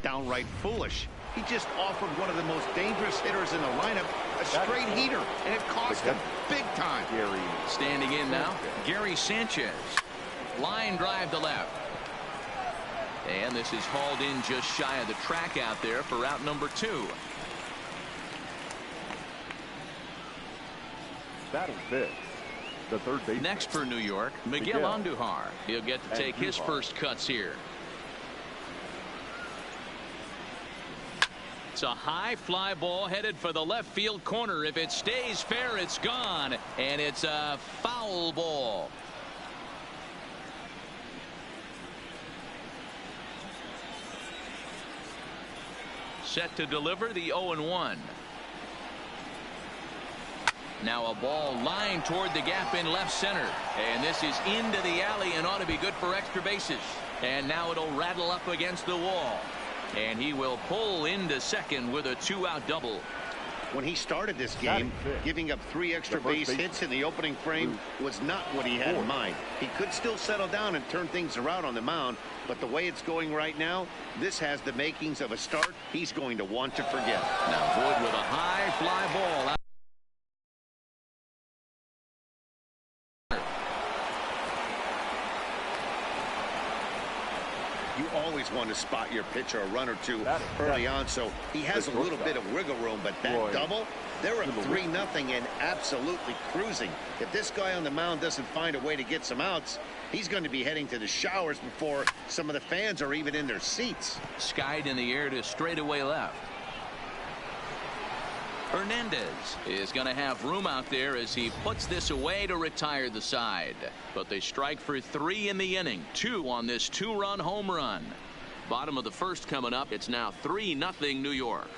downright foolish. He just offered one of the most dangerous hitters in the lineup a straight heater, and it cost him big time. Gary standing in now, Gary Sanchez. Line drive to left. And this is hauled in just shy of the track out there for out number 2. batting fifth, the third baseman. Next for New York, Miguel Andujar. He'll get to take his first cuts here. It's a high fly ball headed for the left field corner. If it stays fair, it's gone, and it's a foul ball. Set to deliver the 0-1. Now a ball lined toward the gap in left center, and this is into the alley and ought to be good for extra bases. And now it'll rattle up against the wall, and he will pull into second with a 2-out double. When he started this game, giving up 3 extra base hits in the opening frame was not what he had in mind. He could still settle down and turn things around on the mound, but the way it's going right now, this has the makings of a start he's going to want to forget. Now Wood with a high fly ball out. You always want to spot your pitcher a run or two early on, so he has a little bit of wiggle room, but that double, they're up 3-0 and absolutely cruising. If this guy on the mound doesn't find a way to get some outs, he's going to be heading to the showers before some of the fans are even in their seats. Skied in the air to straightaway left. Hernandez is going to have room out there as he puts this away to retire the side. But they strike for 3 in the inning. 2 on this 2-run home run. Bottom of the first coming up. It's now 3-0 New York.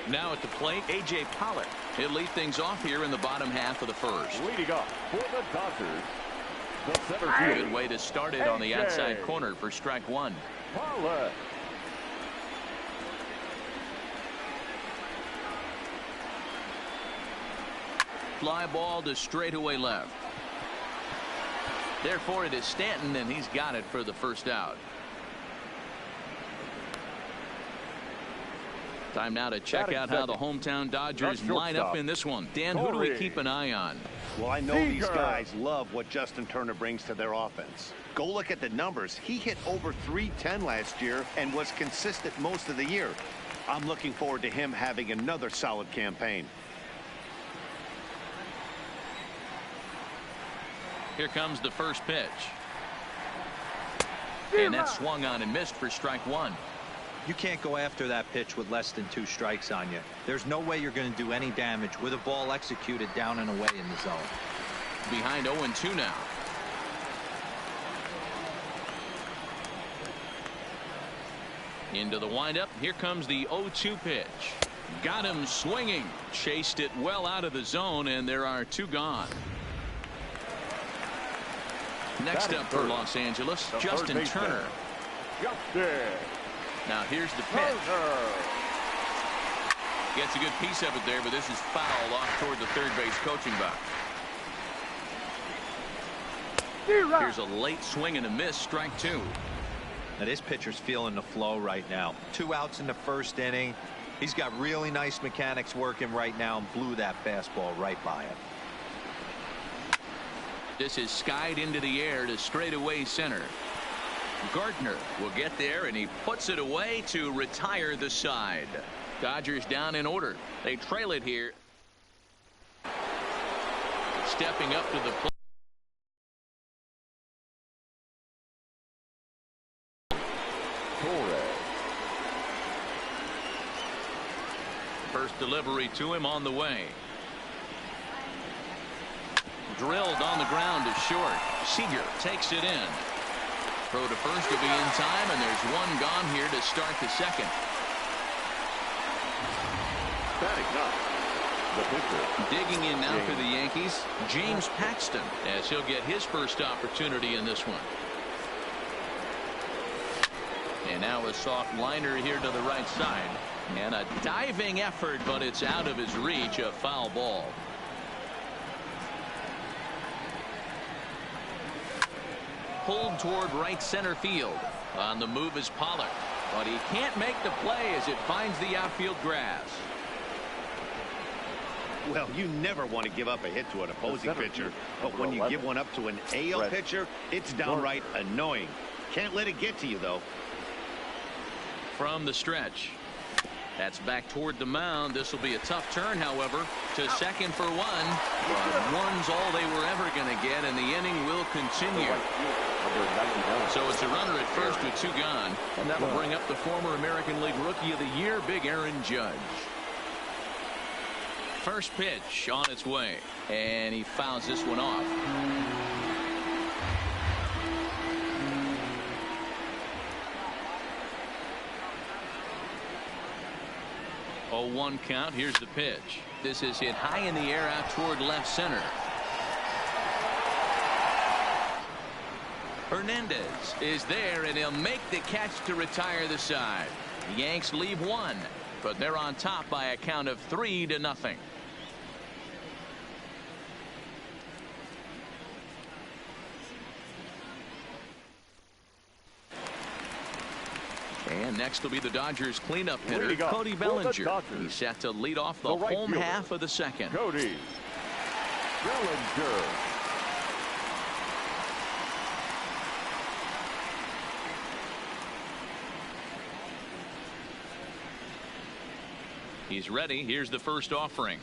Now at the plate, A.J. Pollock. He'll lead things off here in the bottom half of the first. Leading off for the Dodgers, the center Good fielder, way to start it on the outside corner for strike 1. Pollock. Fly ball to straightaway left. Therefore it is Stanton, and he's got it for the first out. Time now to check out how the hometown Dodgers line up in this one. Dan, who do we keep an eye on? Well, I know these guys love what Justin Turner brings to their offense. Go look at the numbers. He hit over .310 last year and was consistent most of the year. I'm looking forward to him having another solid campaign. Here comes the first pitch. And that swung on and missed for strike 1. You can't go after that pitch with less than 2 strikes on you. There's no way you're going to do any damage with a ball executed down and away in the zone. Behind 0-2 now. Into the windup. Here comes the 0-2 pitch. Got him swinging. Chased it well out of the zone, and there are 2 gone. Next up for Los Angeles, Justin Turner. Now here's the pitch. Gets a good piece of it there, but this is foul off toward the third base coaching box. Here's a late swing and a miss, strike 2. Now this pitcher's feeling the flow right now. 2 outs in the first inning. He's got really nice mechanics working right now and blew that fastball right by him. This is skied into the air to straightaway center. Gardner will get there, and he puts it away to retire the side. Dodgers down in order. They trail it here. Stepping up to the plate. First delivery to him on the way. Drilled on the ground to short. Seager takes it in. Throw to first will be in time, and there's 1 gone here to start the second. Digging in now for the Yankees, James Paxton, as he'll get his first opportunity in this one. And now a soft liner here to the right side. And a diving effort, but it's out of his reach, a foul ball. pulled toward right center field. On the move is Pollard, but he can't make the play as it finds the outfield grass. Well, you never want to give up a hit to an opposing pitcher, but when you give one up to an AL pitcher, it's downright annoying. Can't let it get to you, though. From the stretch. That's back toward the mound. This will be a tough turn, however, to second for one. But one's all they were ever going to get, and the inning will continue. So it's a runner at first with 2 gone, and that will bring up the former American League Rookie of the Year, Big Aaron Judge. First pitch on its way, and he fouls this one off. 0-1 count. Here's the pitch. This is hit high in the air out toward left center. Hernandez is there, and he'll make the catch to retire the side. The Yanks leave 1, but they're on top by a count of 3-0. And next will be the Dodgers cleanup hitter, Cody Bellinger. He's set to lead off the home half of the second. Cody Bellinger. He's ready. Here's the first offering.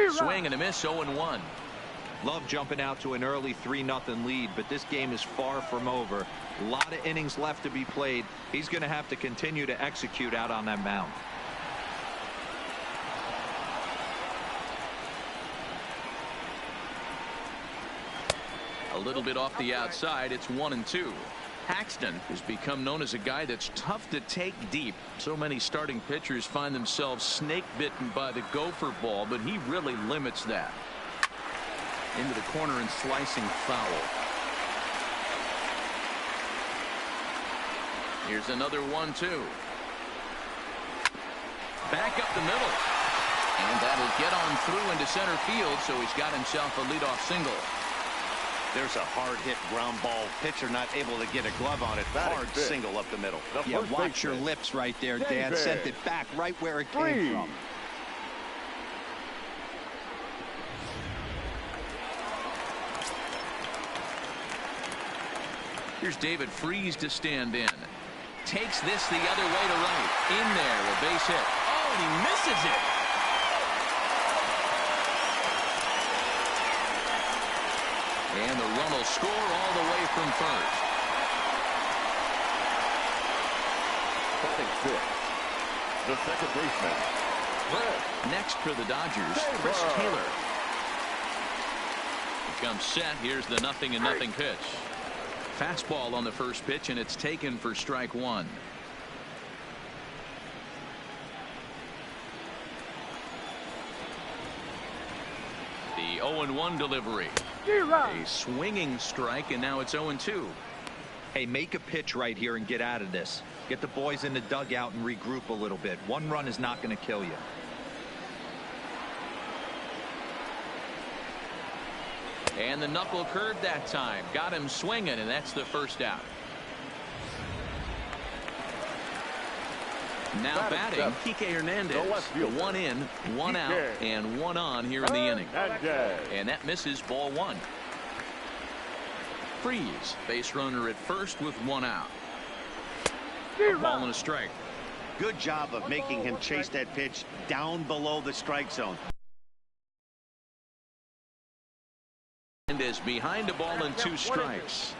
Swing and a miss, 0-1. Love jumping out to an early 3-0 lead, but this game is far from over. A lot of innings left to be played. He's going to have to continue to execute out on that mound. A little bit off the outside. It's 1-2. Paxton has become known as a guy that's tough to take deep. So many starting pitchers find themselves snake bitten by the gopher ball, but he really limits that. Into the corner and slicing foul. Here's another 1-2. Back up the middle. And that'll get on through into center field, so he's got himself a leadoff single. There's a hard hit ground ball. Pitcher not able to get a glove on it. Hard single up the middle. Yeah, watch your lips right there, Dan. Sent it back right where it came from. Here's David Freese to stand in. Takes this the other way to right. In there, a base hit. Oh, and he misses it. And the run will score all the way from first. Batting fifth, the second baseman, Chris. Next for the Dodgers, Chris Taylor. He comes set. Here's the 0-0 pitch. Fastball on the first pitch, and it's taken for strike 1. The 0-1 delivery. A swinging strike, and now it's 0-2. Hey, make a pitch right here and get out of this. Get the boys in the dugout and regroup a little bit. One run is not going to kill you. And the knuckle curved that time. Got him swinging, and that's the first out. Now batting, Kike Hernandez. 1 in, 1 out, and 1 on here in the inning. And that misses, ball 1. Freese, base runner at first with 1 out. A ball and a strike. Good job of making him chase that pitch down below the strike zone. Hernandez behind the ball and 2 strikes.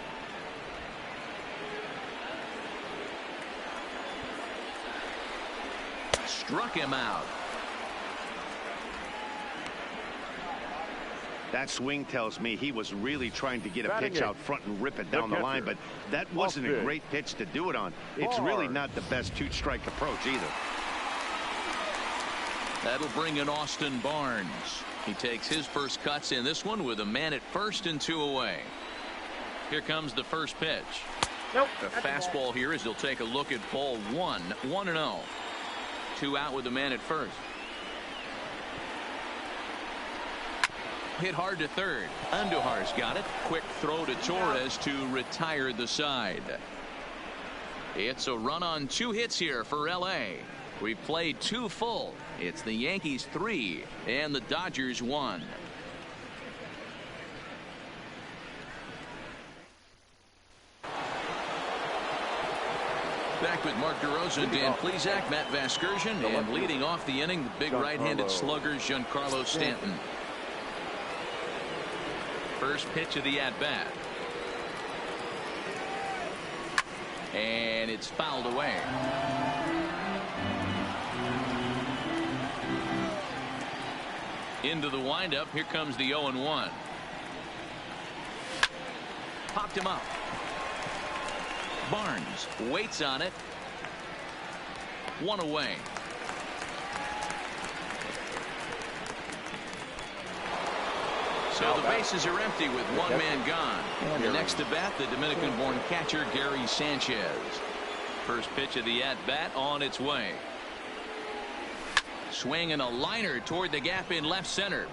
Struck him out. That swing tells me he was really trying to get a pitch out front and rip it down the line, but that wasn't a great pitch to do it on. It's really not the best 2-strike approach either. That'll bring in Austin Barnes. He takes his first cuts in this one with a man at first and 2 away. Here comes the first pitch. The fastball here as he'll take a look at ball 1. 1-0. 2 out with the man at first. hit hard to third. Andujar's got it. Quick throw to Torres to retire the side. It's a run on 2 hits here for LA. We've played 2 full. It's the Yankees 3 and the Dodgers 1. Back with Mark DeRosa and Dan Plesac, Matt Vasgersian, and leading off the inning, the big right-handed slugger, Giancarlo Stanton. First pitch of the at-bat. And it's fouled away. Into the windup. Here comes the 0-1. Popped him up. Barnes waits on it. 1 away. So the bases are empty with 1 man gone. And the next to bat, the Dominican-born catcher Gary Sanchez. First pitch of the at-bat on its way. Swing and a liner toward the gap in left center.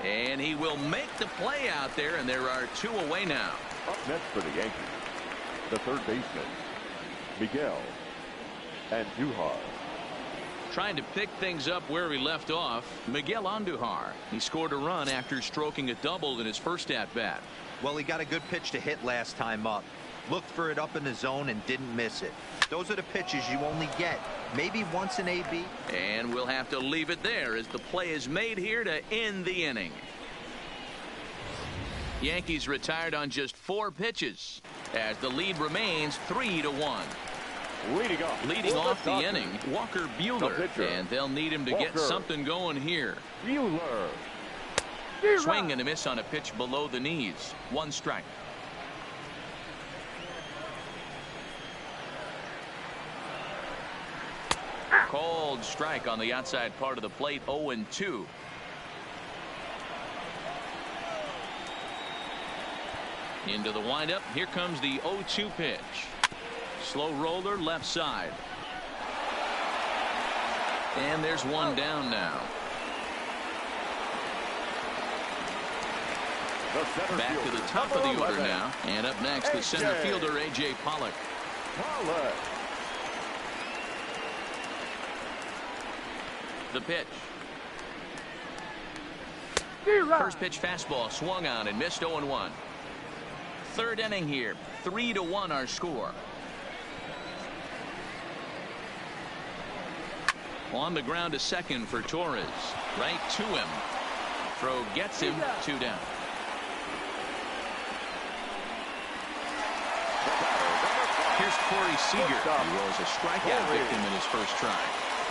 And he will make the play out there, and there are 2 away now. Up next for the Yankees, the third baseman, Miguel Andujar. Trying to pick things up where he left off, Miguel Andujar. He scored a run after stroking a double in his first at-bat. Well, he got a good pitch to hit last time up. Looked for it up in the zone and didn't miss it. Those are the pitches you only get maybe once in AB. And we'll have to leave it there as the play is made here to end the inning. Yankees retired on just 4 pitches as the lead remains 3-1. Leading off the inning, Walker Buehler, and they'll need him to get something going here. Swing and a miss on a pitch below the knees. 1 strike. Cold strike on the outside part of the plate. 0-2. Into the windup. Here comes the 0-2 pitch. Slow roller left side. And there's 1 down now. Back to the top of the order now. And up next, the center fielder, A.J. Pollock. The pitch. First pitch fastball swung on and missed. 0-1. Third inning here. 3-1 our score. On the ground to second for Torres. Right to him. Throw gets him. 2 down. Here's Corey Seager. He was a strikeout victim in his first try.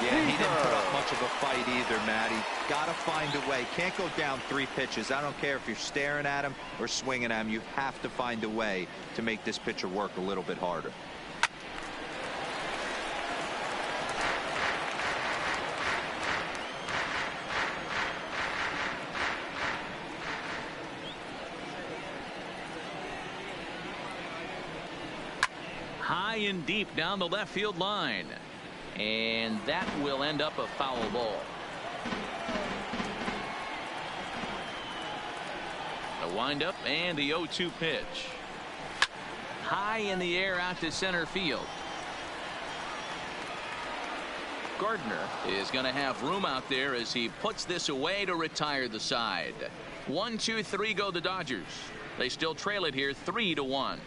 Yeah, he didn't put up much of a fight either, Matty. Got to find a way. Can't go down 3 pitches. I don't care if you're staring at him or swinging at him. You have to find a way to make this pitcher work a little bit harder. High and deep down the left field line. And that will end up a foul ball. The windup and the 0-2 pitch. High in the air out to center field. Gardner is going to have room out there as he puts this away to retire the side. 1, 2, 3 go the Dodgers. They still trail it here 3-1.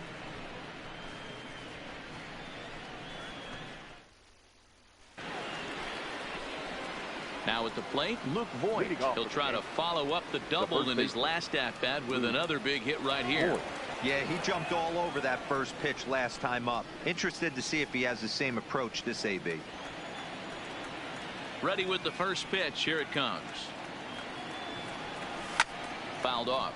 Now at the plate, Luke Voigt. He'll try to follow up the double in his last at-bat with another big hit right here. Yeah, he jumped all over that first pitch last time up. Interested to see if he has the same approach this AB. Ready with the first pitch. Here it comes. Fouled off.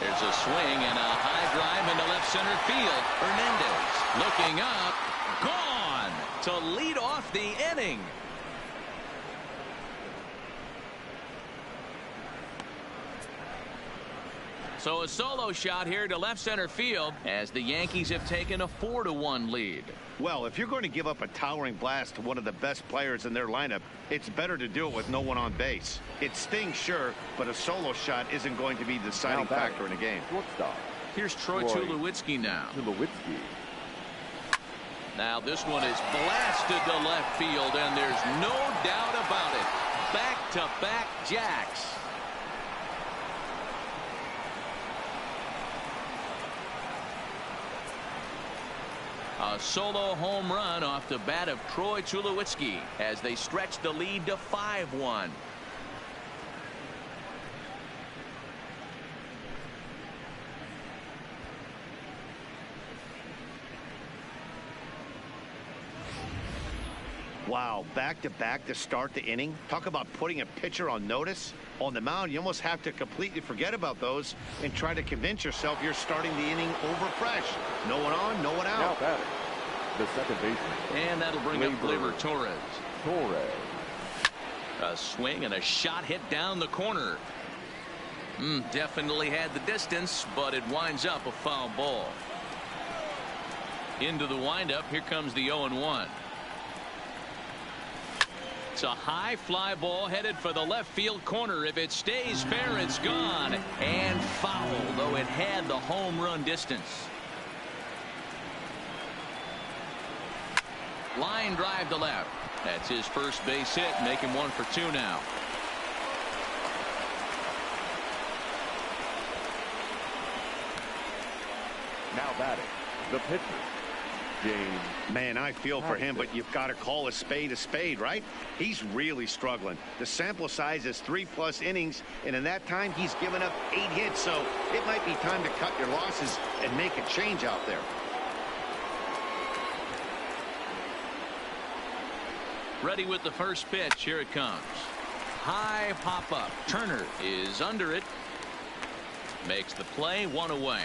There's a swing and a high drive into left center field. Hernandez looking up. Gone to lead off the inning. So a solo shot here to left center field as the Yankees have taken a 4-1 lead. Well, if you're going to give up a towering blast to one of the best players in their lineup, it's better to do it with no one on base. It stings, sure, but a solo shot isn't going to be the deciding factor in a game. Shortstop. Here's Troy Tulowitzki now. Tulowitzki. Now this one is blasted to left field, and there's no doubt about it. Back-to-back jacks. A solo home run off the bat of Troy Tulowitzki as they stretch the lead to 5-1. Wow, back-to-back to start the inning. Talk about putting a pitcher on notice. On the mound, you almost have to completely forget about those and try to convince yourself you're starting the inning over fresh. No one on, no one out. Now batting, the second baseman. And that'll bring up Gleyber Torres. Torres. A swing and a shot hit down the corner. Definitely had the distance, but it winds up a foul ball. Into the windup, here comes the 0-1. It's a high fly ball headed for the left field corner. If it stays fair, it's gone. And foul, though it had the home run distance. Line drive to left. That's his first base hit, making 1 for 2 now. Now batting, the pitcher. James. Man, I feel for him, but you've got to call a spade, right? He's really struggling. The sample size is 3+ innings, and in that time, he's given up 8 hits, so it might be time to cut your losses and make a change out there. Ready with the first pitch. Here it comes. High pop up. Turner is under it. Makes the play, 1 away.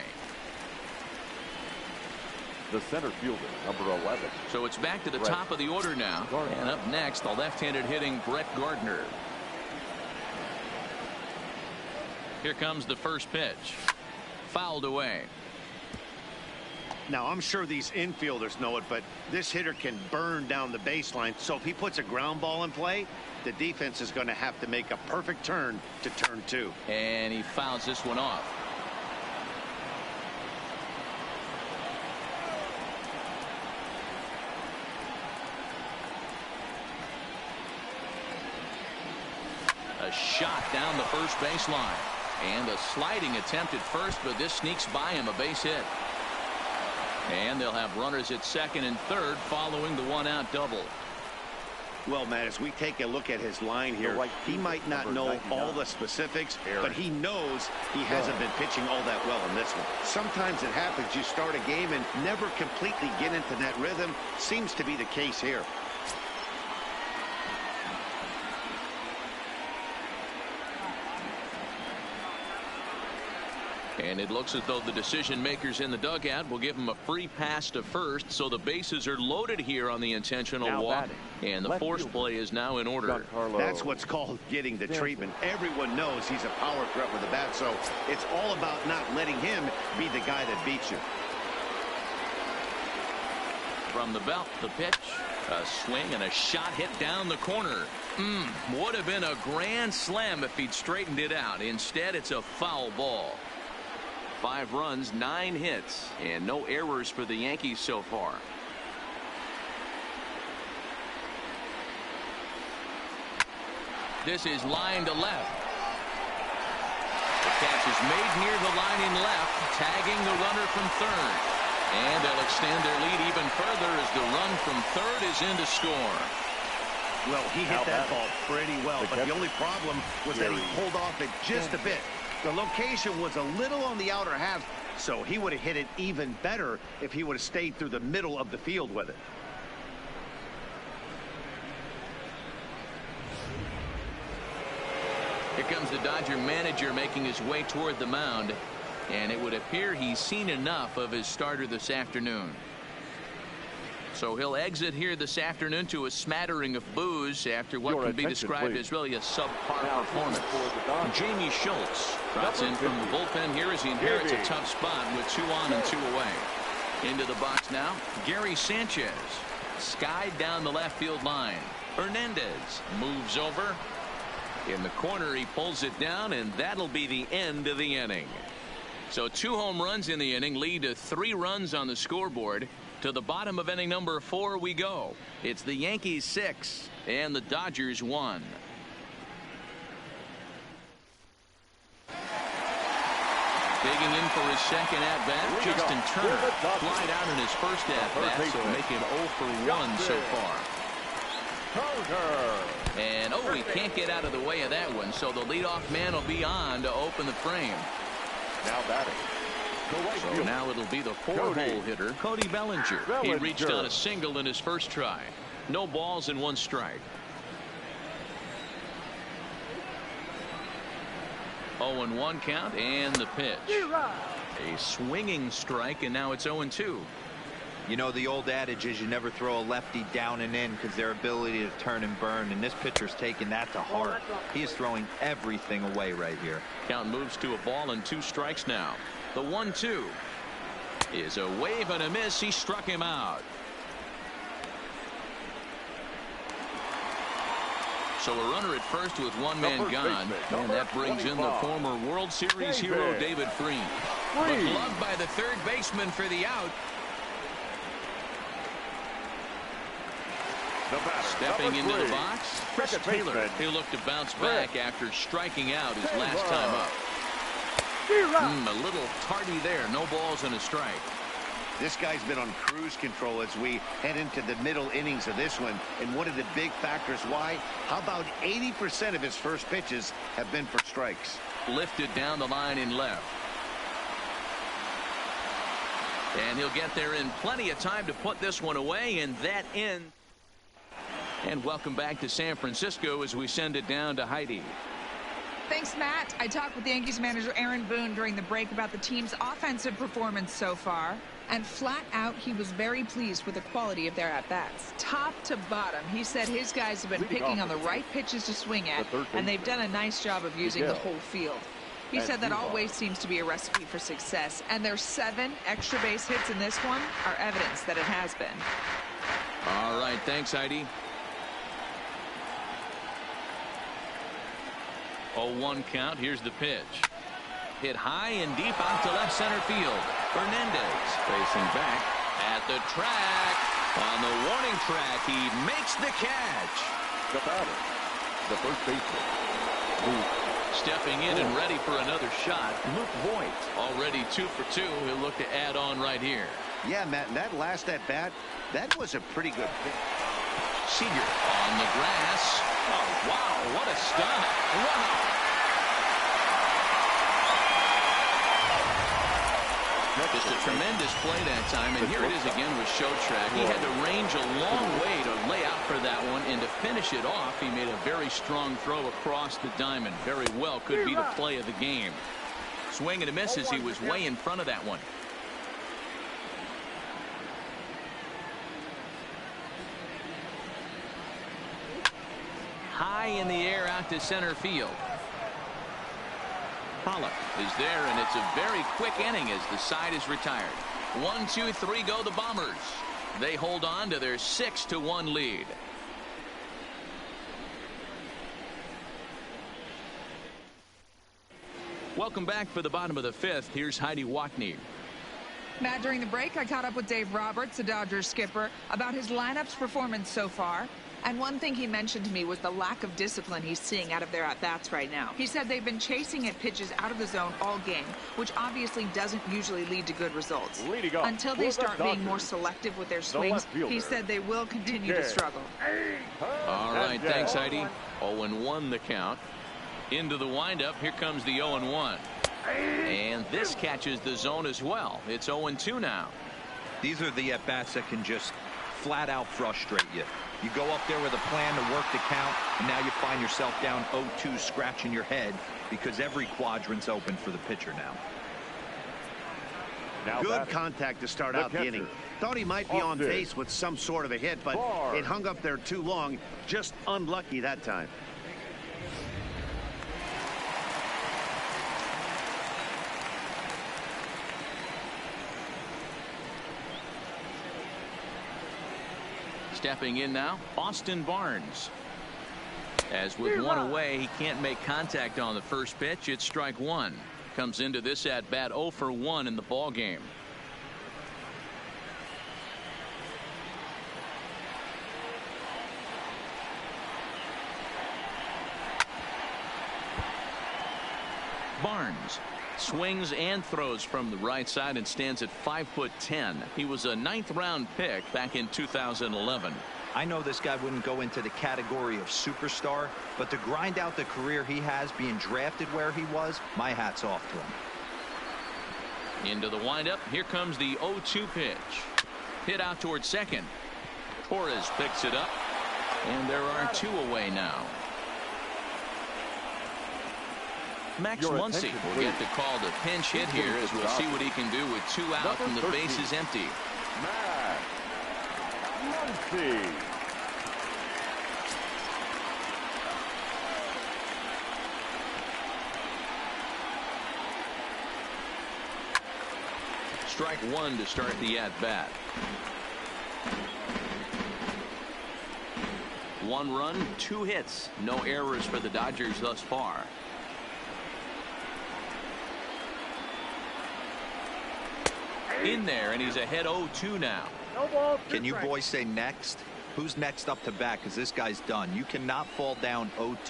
The center fielder, number 11. So it's back to the top of the order now. Gardner. And up next, the left-handed hitting Brett Gardner. Here comes the first pitch. Fouled away. Now, I'm sure these infielders know it, but this hitter can burn down the baseline. So if he puts a ground ball in play, the defense is going to have to make a perfect turn to turn 2. And he fouls this one off. A shot down the first baseline. And a sliding attempt at first, but this sneaks by him, a base hit. And they'll have runners at second and third following the 1-out double. Well, Matt, as we take a look at his line here, he might not know all the specifics, but he knows he hasn't been pitching all that well in this one. Sometimes it happens. You start a game and never completely get into that rhythm. Seems to be the case here. And it looks as though the decision makers in the dugout will give him a free pass to first, so the bases are loaded here on the intentional walk, and the force play is now in order. That's what's called getting the treatment. Everyone knows he's a power threat with the bat, so it's all about not letting him be the guy that beats you. From the belt, the pitch, a swing and a shot hit down the corner. Would have been a grand slam if he'd straightened it out. Instead, it's a foul ball. 5 runs, 9 hits, and no errors for the Yankees so far. This is line to left. The catch is made near the line in left, tagging the runner from third. And they'll extend their lead even further as the run from third is in to score. Well, he hit that ball pretty well, but the only problem was that he pulled off it just a bit. The location was a little on the outer half, so he would have hit it even better if he would have stayed through the middle of the field with it. Here comes the Dodger manager making his way toward the mound, and it would appear he's seen enough of his starter this afternoon. So he'll exit here this afternoon to a smattering of boos after what can be described as really a subpar performance. Jamie Schultz trots in from the bullpen here as he inherits a tough spot with 2 on and 2 away. Into the box now, Gary Sanchez. Skied down the left field line. Hernandez moves over. In the corner, he pulls it down, and that'll be the end of the inning. So 2 home runs in the inning lead to 3 runs on the scoreboard. To the bottom of inning number 4 we go. It's the Yankees 6 and the Dodgers 1. Digging in for his second at-bat, Justin Turner. Flied out in his first at-bat, so making 0 for 1 so far. And, he can't get out of the way of that one, so the leadoff man will be on to open the frame. Now batting. So now it'll be the 4-hole hitter, Cody Bellinger. He reached on a single in his first try. No balls and 1 strike. 0-1 count and the pitch. A swinging strike, and now it's 0-2. You know, the old adage is you never throw a lefty down and in because their ability to turn and burn, and this pitcher's taking that to heart. He is throwing everything away right here. Count moves to a ball and 2 strikes now. The 1-2 is a wave and a miss. He struck him out. So a runner at first with 1 man gone, and that brings in the former World Series hero David Freese. But gloved by the third baseman for the out. Stepping into the box, Chris Taylor. He'll look to bounce back after striking out his last time up. A little tardy there. No balls and a strike. This guy's been on cruise control as we head into the middle innings of this one. And one of the big factors why, how about 80% of his first pitches have been for strikes. Lifted down the line in left. And he'll get there in plenty of time to put this one away, and that ends. And welcome back to San Francisco as we send it down to Heidi. Thanks, Matt. I talked with the Yankees manager Aaron Boone during the break about the team's offensive performance so far. And flat out, he was very pleased with the quality of their at-bats. Top to bottom, he said his guys have been picking on the right pitches to swing at, and they've done a nice job of using the whole field. He said that always seems to be a recipe for success, and their 7 extra base hits in this one are evidence that it has been. All right, thanks, Heidi. 0-1 count. Here's the pitch. Hit high and deep out to left center field. Hernandez facing back at the track. On the warning track, he makes the catch. The batter, the first baseman, Luke. Stepping in and ready for another shot, Luke Voit. Already 2 for 2. He'll look to add on right here. Yeah, Matt, and that last at bat, that was a pretty good pitch. Seager on the grass. Oh, wow, what a stop. Wow. Just a tremendous play that time, and here it is again with Shotrack. He had to range a long way to lay out for that one, and to finish it off, he made a very strong throw across the diamond. Very well could be the play of the game. Swing and a miss as he was way in front of that one. High in the air out to center field. Pollock is there, and it's a very quick inning as the side is retired. 1, 2, 3 go the Bombers. They hold on to their 6-1 lead. Welcome back for the bottom of the 5th. Here's Heidi Watney. Matt, during the break, I caught up with Dave Roberts, the Dodgers skipper, about his lineup's performance so far. And one thing he mentioned to me was the lack of discipline he's seeing out of their at-bats right now. He said they've been chasing at pitches out of the zone all game, which obviously doesn't usually lead to good results. Until they start being more selective with their swings, he said they will continue to struggle. All right, thanks, Heidi. 0-1 the count. Into the windup, here comes the 0-1. And this catches the zone as well. It's 0-2 now. These are the at-bats that can just flat out frustrate you. You go up there with a plan to work the count, and now you find yourself down 0-2 scratching your head because every quadrant's open for the pitcher now. Good contact to start out the inning. Thought he might be on base with some sort of a hit, but it hung up there too long. Just unlucky that time. Stepping in now, Austin Barnes. As with one away, he can't make contact on the first pitch. It's strike one. Comes into this at bat 0 for 1 in the ball game. Barnes swings and throws from the right side and stands at 5'10". He was a 9th round pick back in 2011. I know this guy wouldn't go into the category of superstar, but to grind out the career he has being drafted where he was, my hat's off to him. Into the windup. Here comes the 0-2 pitch. Hit out towards second. Torres picks it up, and there are 2 away now. Max Muncy will get the call to pinch hit here, as we'll see what he can do with 2 out and the base is empty. Max Muncy. Strike one to start the at-bat. 1 run, 2 hits. No errors for the Dodgers thus far. In there, and he's ahead 0-2 now. Can you boys say next? Who's next up to bat? Because this guy's done. You cannot fall down 0-2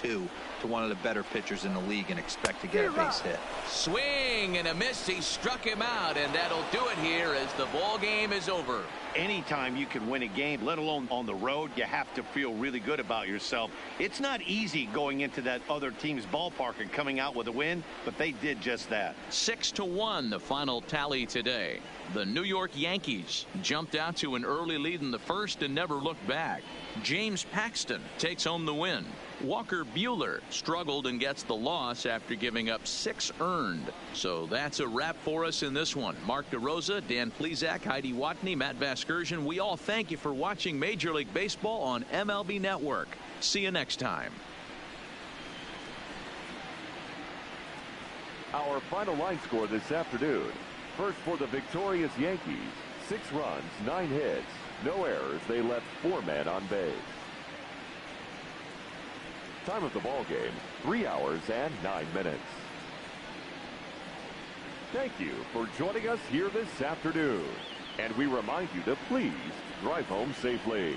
to one of the better pitchers in the league and expect to get a base hit. Swing and a miss. He struck him out, and that'll do it here as the ball game is over. Anytime you can win a game, let alone on the road, you have to feel really good about yourself. It's not easy going into that other team's ballpark and coming out with a win, but they did just that. 6-1 the final tally today. The New York Yankees jumped out to an early lead in the first and never looked back. James Paxton takes home the win. Walker Buehler struggled and gets the loss after giving up 6 earned. So that's a wrap for us in this one. Mark DeRosa, Dan Plesac, Heidi Watney, Matt Vasgersian. We all thank you for watching Major League Baseball on MLB Network. See you next time. Our final line score this afternoon. First for the victorious Yankees, 6 runs, 9 hits, no errors. They left 4 men on base. Time of the ball game, 3 hours and 9 minutes. Thank you for joining us here this afternoon. And we remind you to please drive home safely.